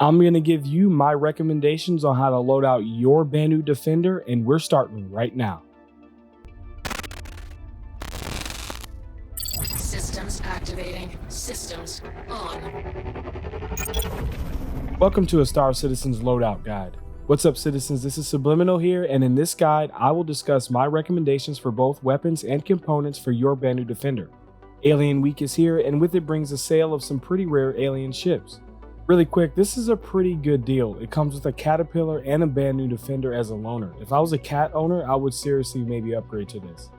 I'm going to give you my recommendations on how to load out your Banu Defender, and we're starting right now. Systems activating. Systems on. Welcome to a Star Citizen's Loadout Guide. What's up, citizens? This is SubliminaL here, and in this guide, I will discuss my recommendations for both weapons and components for your Banu Defender. Alien Week is here, and with it brings a sale of some pretty rare alien ships. Really quick, this is a pretty good deal. It comes with a Caterpillar and a Banu Defender as a loaner. If I was a cat owner, I would seriously maybe upgrade to this.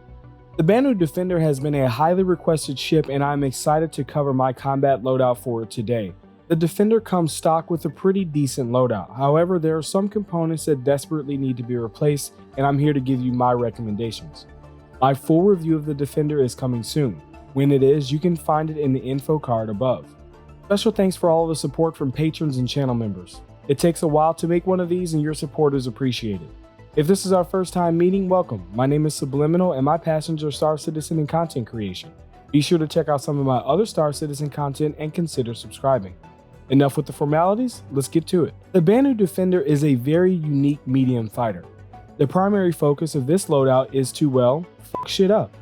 The Banu Defender has been a highly requested ship, and I'm excited to cover my combat loadout for it today. The Defender comes stock with a pretty decent loadout. However, there are some components that desperately need to be replaced, and I'm here to give you my recommendations. My full review of the Defender is coming soon. When it is, you can find it in the info card above. Special thanks for all of the support from patrons and channel members. It takes a while to make one of these, and your support is appreciated. If this is our first time meeting, welcome. My name is SubliminaL, and my passions are Star Citizen and content creation. Be sure to check out some of my other Star Citizen content and consider subscribing. Enough with the formalities, let's get to it. The Banu Defender is a very unique medium fighter. The primary focus of this loadout is to, well, fuck shit up.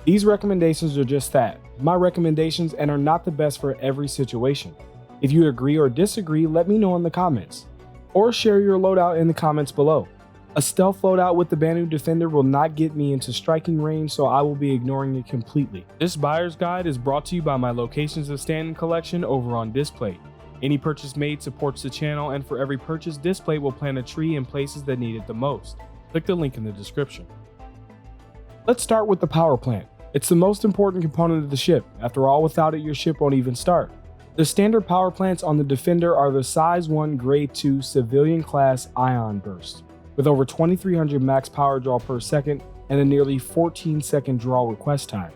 These recommendations are just that, my recommendations, and are not the best for every situation. If you agree or disagree, let me know in the comments, or share your loadout in the comments below. A stealth loadout with the Banu Defender will not get me into striking range, so I will be ignoring it completely. This buyer's guide is brought to you by my Locations of Standing collection over on Display. Any purchase made supports the channel, and for every purchase, Display will plant a tree in places that need it the most. Click the link in the description. Let's start with the power plant. It's the most important component of the ship. After all, without it, your ship won't even start. The standard power plants on the Defender are the Size 1 Grade 2 civilian class ion burst, with over 2300 max power draw per second and a nearly 14-second draw request time.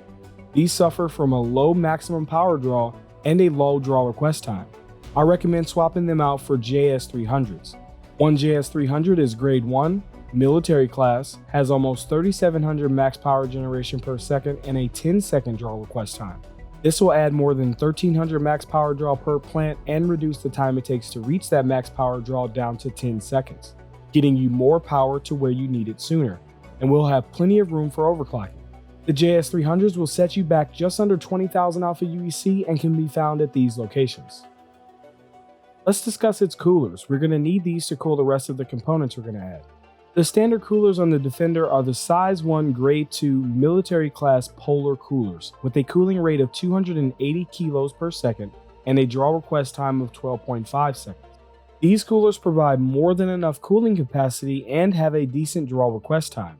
These suffer from a low maximum power draw and a low draw request time. I recommend swapping them out for JS300s. One JS300 is Grade 1, military class, has almost 3700 max power generation per second and a 10-second draw request time. This will add more than 1300 max power draw per plant and reduce the time it takes to reach that max power draw down to 10 seconds, getting you more power to where you need it sooner, and will have plenty of room for overclocking. The JS300s will set you back just under 20,000 alpha UEC and can be found at these locations. Let's discuss its coolers. We're going to need these to cool the rest of the components we're going to add. The standard coolers on the Defender are the Size 1 Grade 2 military class polar coolers with a cooling rate of 280 kilos per second and a draw request time of 12.5 seconds. These coolers provide more than enough cooling capacity and have a decent draw request time.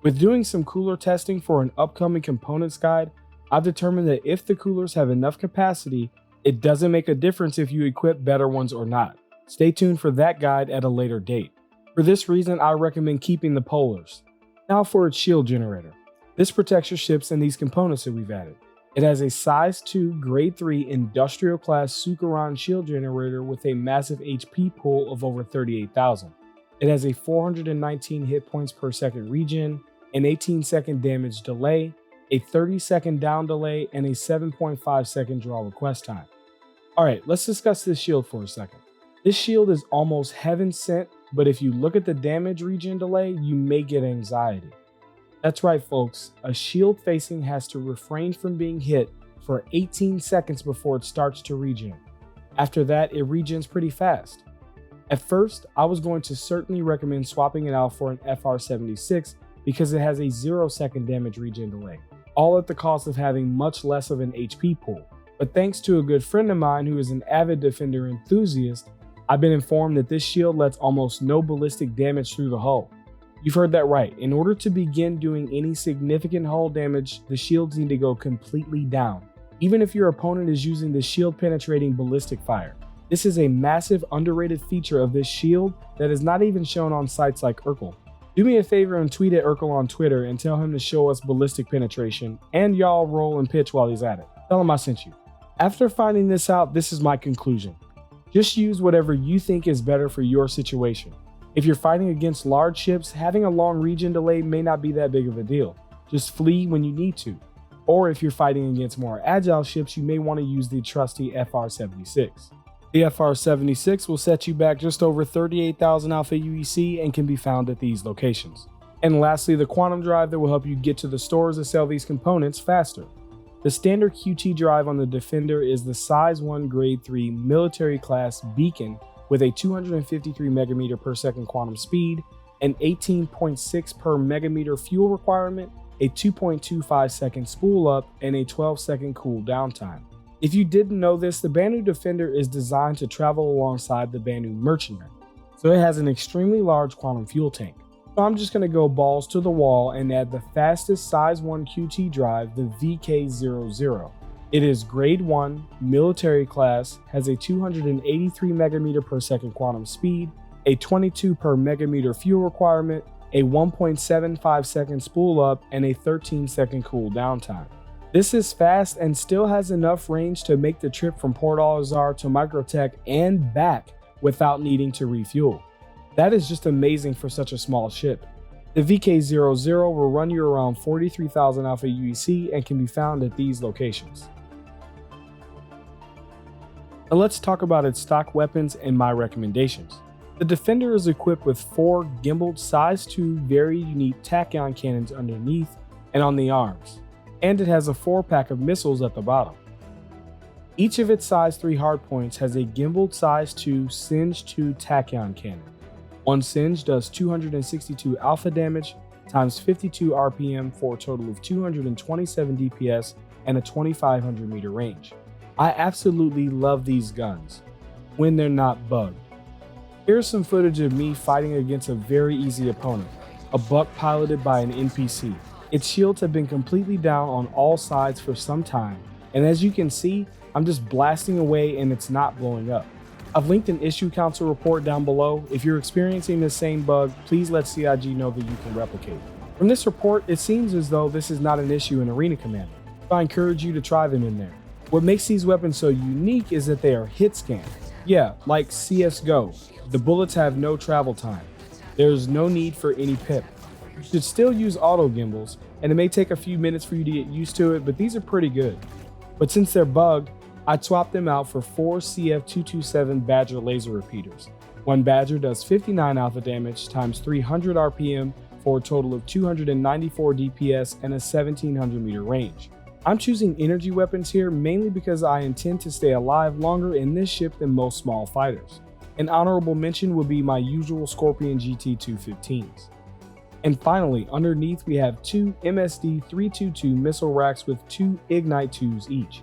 With doing some cooler testing for an upcoming components guide, I've determined that if the coolers have enough capacity, it doesn't make a difference if you equip better ones or not. Stay tuned for that guide at a later date. For this reason, I recommend keeping the polars. Now for its shield generator. This protects your ships and these components that we've added. It has a Size 2 Grade 3 industrial class Sukaran shield generator with a massive HP pool of over 38,000. It has a 419 hit points per second regen, an 18-second damage delay, a 30-second down delay, and a 7.5 second draw request time. Alright, let's discuss this shield for a second. This shield is almost heaven sent, but if you look at the damage regen delay, you may get anxiety. That's right, folks, a shield facing has to refrain from being hit for 18 seconds before it starts to regen. After that, it regens pretty fast. At first, I was going to certainly recommend swapping it out for an FR76 because it has a 0-second damage regen delay, all at the cost of having much less of an HP pool. But thanks to a good friend of mine who is an avid Defender enthusiast, I've been informed that this shield lets almost no ballistic damage through the hull. You've heard that right. In order to begin doing any significant hull damage, the shields need to go completely down, even if your opponent is using the shield penetrating ballistic fire. This is a massive underrated feature of this shield that is not even shown on sites like Urkel. Do me a favor and tweet at Urkel on Twitter and tell him to show us ballistic penetration, and y'all roll and pitch while he's at it. Tell him I sent you. After finding this out, this is my conclusion. Just use whatever you think is better for your situation. If you're fighting against large ships, having a long regen delay may not be that big of a deal. Just flee when you need to. Or if you're fighting against more agile ships, you may want to use the trusty FR76. The FR-76 will set you back just over 38,000 Alpha UEC and can be found at these locations. And lastly, the Quantum Drive that will help you get to the stores to sell these components faster. The standard QT drive on the Defender is the Size 1 Grade 3 military class beacon with a 253 megameter per second quantum speed, an 18.6 per megameter fuel requirement, a 2.25 second spool up, and a 12-second cool down time. If you didn't know this, the Banu Defender is designed to travel alongside the Banu Merchantman, so it has an extremely large quantum fuel tank. So I'm just going to go balls to the wall and add the fastest Size 1 QT drive, the VK00. It is Grade 1, military class, has a 283 megameter per second quantum speed, a 22 per megameter fuel requirement, a 1.75 second spool up, and a 13-second cool down time. This is fast and still has enough range to make the trip from Port Al Azhar to Microtech and back without needing to refuel. That is just amazing for such a small ship. The VK00 will run you around 43,000 Alpha UEC and can be found at these locations. Now let's talk about its stock weapons and my recommendations. The Defender is equipped with 4 gimbaled Size 2 very unique tachyon cannons underneath and on the arms, and it has a 4-pack of missiles at the bottom. Each of its Size 3 hardpoints has a gimbaled Size 2 Singe 2 tachyon cannon. One Singe does 262 alpha damage times 52 RPM for a total of 227 DPS and a 2,500 meter range. I absolutely love these guns when they're not bugged. Here's some footage of me fighting against a very easy opponent, a buck piloted by an NPC. Its shields have been completely down on all sides for some time, and as you can see, I'm just blasting away and it's not blowing up. I've linked an issue council report down below. If you're experiencing the same bug, please let CIG know that you can replicate. From this report, it seems as though this is not an issue in Arena Commander, so I encourage you to try them in there. What makes these weapons so unique is that they are hit scan. Yeah, like CSGO, the bullets have no travel time. There's no need for any pip. You should still use auto gimbals, and it may take a few minutes for you to get used to it, but these are pretty good. But since they're bugged, I swapped them out for 4 CF227 Badger laser repeaters. One Badger does 59 alpha damage times 300 RPM for a total of 294 DPS and a 1700 meter range. I'm choosing energy weapons here mainly because I intend to stay alive longer in this ship than most small fighters. An honorable mention would be my usual Scorpion GT215s. And finally, underneath we have 2 MSD 322 missile racks with 2 Ignite 2s each.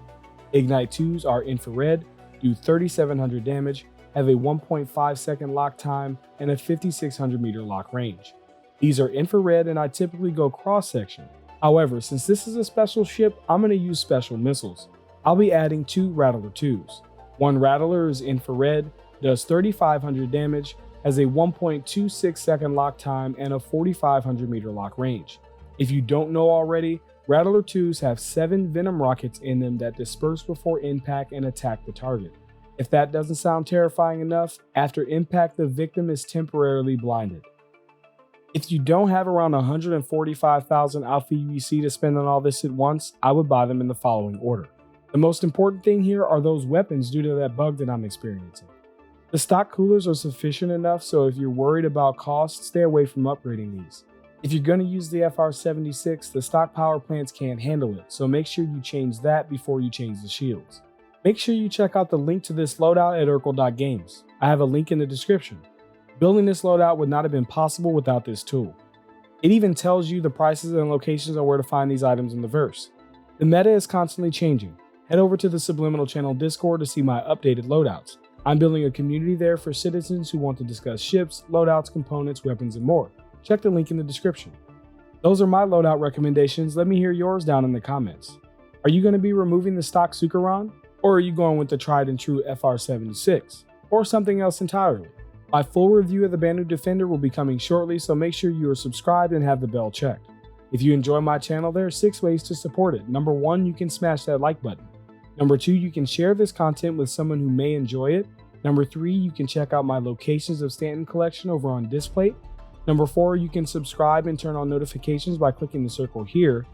Ignite 2s are infrared, do 3700 damage, have a 1.5 second lock time, and a 5600 meter lock range. These are infrared and I typically go cross section. However, since this is a special ship, I'm going to use special missiles. I'll be adding 2 Rattler 2s. One Rattler is infrared, does 3500 damage, has a 1.26 second lock time, and a 4500 meter lock range. If you don't know already, Rattler 2s have 7 Venom rockets in them that disperse before impact and attack the target. If that doesn't sound terrifying enough, after impact the victim is temporarily blinded. If you don't have around 145,000 Alpha UEC to spend on all this at once, I would buy them in the following order. The most important thing here are those weapons due to that bug that I'm experiencing. The stock coolers are sufficient enough, so if you're worried about cost, stay away from upgrading these. If you're going to use the FR-76, the stock power plants can't handle it, so make sure you change that before you change the shields. Make sure you check out the link to this loadout at Urkel.games. I have a link in the description. Building this loadout would not have been possible without this tool. It even tells you the prices and locations on where to find these items in the verse. The meta is constantly changing. Head over to the SubliminaL channel Discord to see my updated loadouts. I'm building a community there for citizens who want to discuss ships, loadouts, components, weapons, and more. Check the link in the description. Those are my loadout recommendations. Let me hear yours down in the comments. Are you going to be removing the stock Sukaran? Or are you going with the tried and true FR-76? Or something else entirely? My full review of the Banu Defender will be coming shortly, so make sure you are subscribed and have the bell checked. If you enjoy my channel, there are 6 ways to support it. Number 1, you can smash that like button. Number 2, you can share this content with someone who may enjoy it. Number 3, you can check out my locations of Stanton collection over on Displate. Number 4, you can subscribe and turn on notifications by clicking the circle here.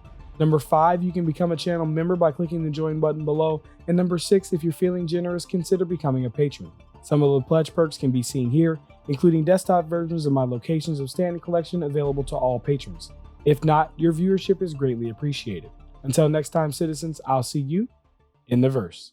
Number 5, you can become a channel member by clicking the join button below. And number 6, if you're feeling generous, consider becoming a patron. Some of the pledge perks can be seen here, including desktop versions of my Locations of Standing collection available to all patrons. If not, your viewership is greatly appreciated. Until next time, citizens, I'll see you in the verse.